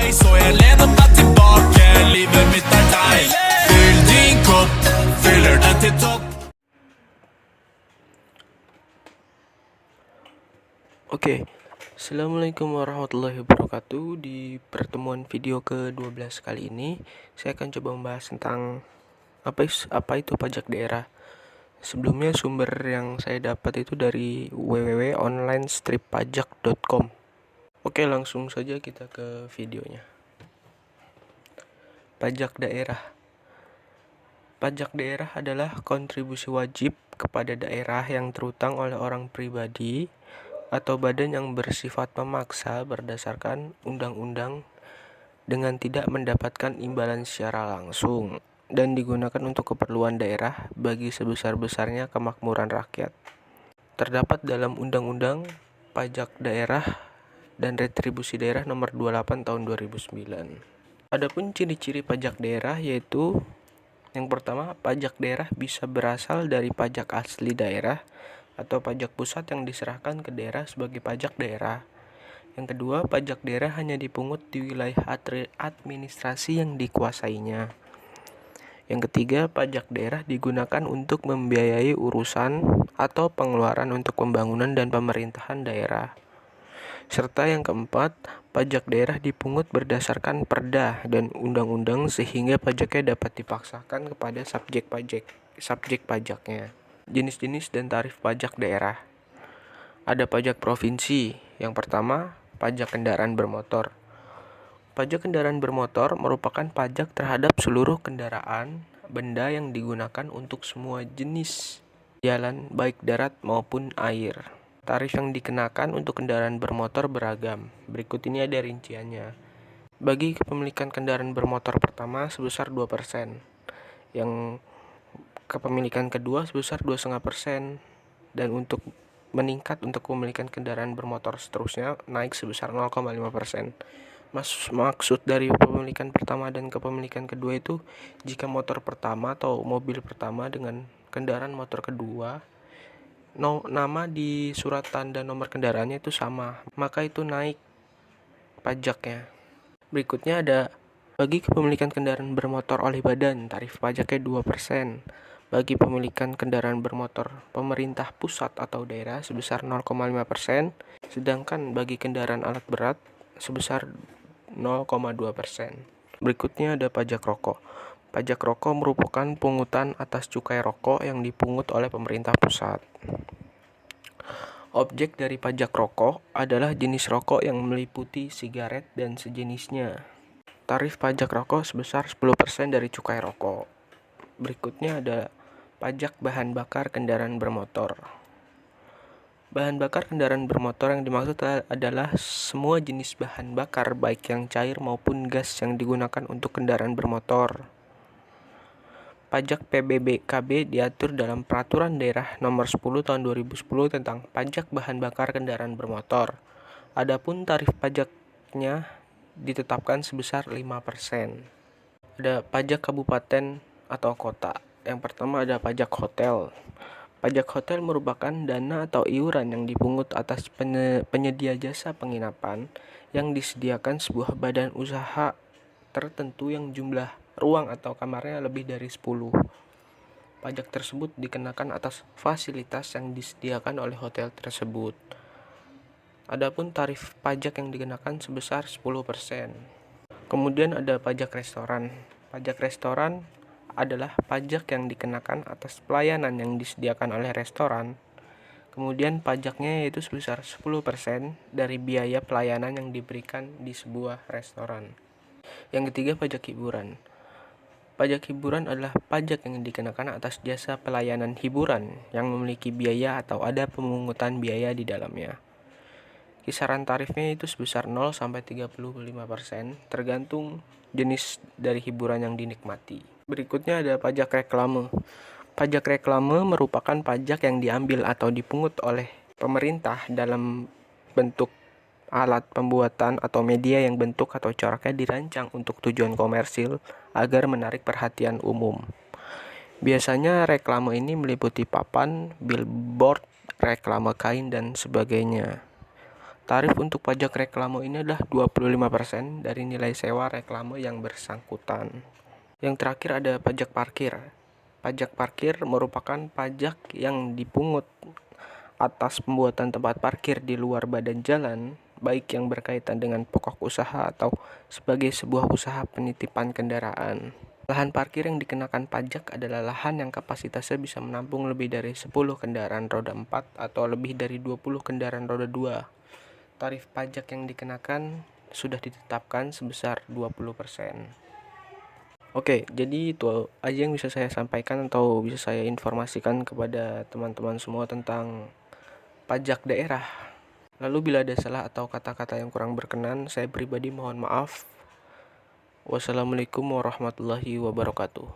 Så jag lener meg tilbake, livet mitt er deilig. Fyll din kopp, fyller den til topp. Oke, Assalamualaikum warahmatullahi wabarakatuh. Di pertemuan video ke-12 kali ini, saya akan coba membahas tentang apa itu pajak daerah. Sebelumnya sumber yang saya dapat itu dari www.onlinestrippajak.com. Oke, langsung saja kita ke videonya. Pajak daerah. Pajak daerah adalah kontribusi wajib kepada daerah yang terutang oleh orang pribadi atau badan yang bersifat memaksa berdasarkan undang-undang dengan tidak mendapatkan imbalan secara langsung dan digunakan untuk keperluan daerah bagi sebesar-besarnya kemakmuran rakyat. Terdapat dalam Undang-Undang Pajak Daerah dan Retribusi Daerah Nomor 28 Tahun 2009. Adapun ciri-ciri pajak daerah yaitu yang pertama, pajak daerah bisa berasal dari pajak asli daerah atau pajak pusat yang diserahkan ke daerah sebagai pajak daerah. Yang kedua, pajak daerah hanya dipungut di wilayah administrasi yang dikuasainya. Yang ketiga, pajak daerah digunakan untuk membiayai urusan atau pengeluaran untuk pembangunan dan pemerintahan daerah. Serta yang keempat, pajak daerah dipungut berdasarkan perda dan undang-undang sehingga pajaknya dapat dipaksakan kepada subjek pajaknya. Jenis-jenis dan tarif pajak daerah. Ada pajak provinsi. Yang pertama, pajak kendaraan bermotor. Pajak kendaraan bermotor merupakan pajak terhadap seluruh kendaraan, benda yang digunakan untuk semua jenis jalan baik darat maupun air. Tarif yang dikenakan untuk kendaraan bermotor beragam. Berikut ini ada rinciannya. Bagi kepemilikan kendaraan bermotor pertama sebesar 2%. Yang kepemilikan kedua sebesar 2,5%, dan untuk meningkat untuk kepemilikan kendaraan bermotor seterusnya naik sebesar 0,5%. Maksud dari kepemilikan pertama dan kepemilikan kedua itu jika motor pertama atau mobil pertama dengan kendaraan motor kedua nama di surat tanda nomor kendaraannya itu sama, maka itu naik pajaknya. Berikutnya ada bagi kepemilikan kendaraan bermotor oleh badan, tarif pajaknya 2%. Bagi pemilikan kendaraan bermotor pemerintah pusat atau daerah sebesar 0,5%, sedangkan bagi kendaraan alat berat sebesar 0,2%. Berikutnya ada pajak rokok. Pajak rokok merupakan pungutan atas cukai rokok yang dipungut oleh pemerintah pusat. Objek dari pajak rokok adalah jenis rokok yang meliputi sigaret dan sejenisnya. Tarif pajak rokok sebesar 10% dari cukai rokok. Berikutnya ada pajak bahan bakar kendaraan bermotor. Bahan bakar kendaraan bermotor yang dimaksud adalah semua jenis bahan bakar baik yang cair maupun gas yang digunakan untuk kendaraan bermotor. Pajak PBBKB diatur dalam Peraturan Daerah Nomor 10 Tahun 2010 tentang pajak bahan bakar kendaraan bermotor. Adapun tarif pajaknya ditetapkan sebesar 5%. Ada pajak kabupaten atau kota. Yang pertama ada pajak hotel. Pajak hotel merupakan dana atau iuran yang dipungut atas penyedia jasa penginapan yang disediakan sebuah badan usaha tertentu yang jumlah ruang atau kamarnya lebih dari 10. Pajak tersebut dikenakan atas fasilitas yang disediakan oleh hotel tersebut. Adapun tarif pajak yang dikenakan sebesar 10%. Kemudian ada pajak restoran. Pajak restoran adalah pajak yang dikenakan atas pelayanan yang disediakan oleh restoran. Kemudian pajaknya yaitu sebesar 10% dari biaya pelayanan yang diberikan di sebuah restoran. Yang ketiga, pajak hiburan. Pajak hiburan adalah pajak yang dikenakan atas jasa pelayanan hiburan yang memiliki biaya atau ada pemungutan biaya di dalamnya. Kisaran tarifnya itu sebesar 0 sampai 35% tergantung jenis dari hiburan yang dinikmati. Berikutnya ada pajak reklame. Pajak reklame merupakan pajak yang diambil atau dipungut oleh pemerintah dalam bentuk alat pembuatan atau media yang bentuk atau coraknya dirancang untuk tujuan komersil agar menarik perhatian umum. Biasanya reklame ini meliputi papan, billboard, reklame kain, dan sebagainya. Tarif untuk pajak reklame ini adalah 25% dari nilai sewa reklame yang bersangkutan. Yang terakhir ada pajak parkir. Pajak parkir merupakan pajak yang dipungut atas pembuatan tempat parkir di luar badan jalan, baik yang berkaitan dengan pokok usaha atau sebagai sebuah usaha penitipan kendaraan. Lahan parkir yang dikenakan pajak adalah lahan yang kapasitasnya bisa menampung lebih dari 10 kendaraan roda 4 atau lebih dari 20 kendaraan roda 2. Tarif pajak yang dikenakan sudah ditetapkan sebesar 20%. Oke, jadi itu aja yang bisa saya sampaikan atau bisa saya informasikan kepada teman-teman semua tentang pajak daerah. Lalu bila ada salah atau kata-kata yang kurang berkenan, saya pribadi mohon maaf. Wassalamualaikum warahmatullahi wabarakatuh.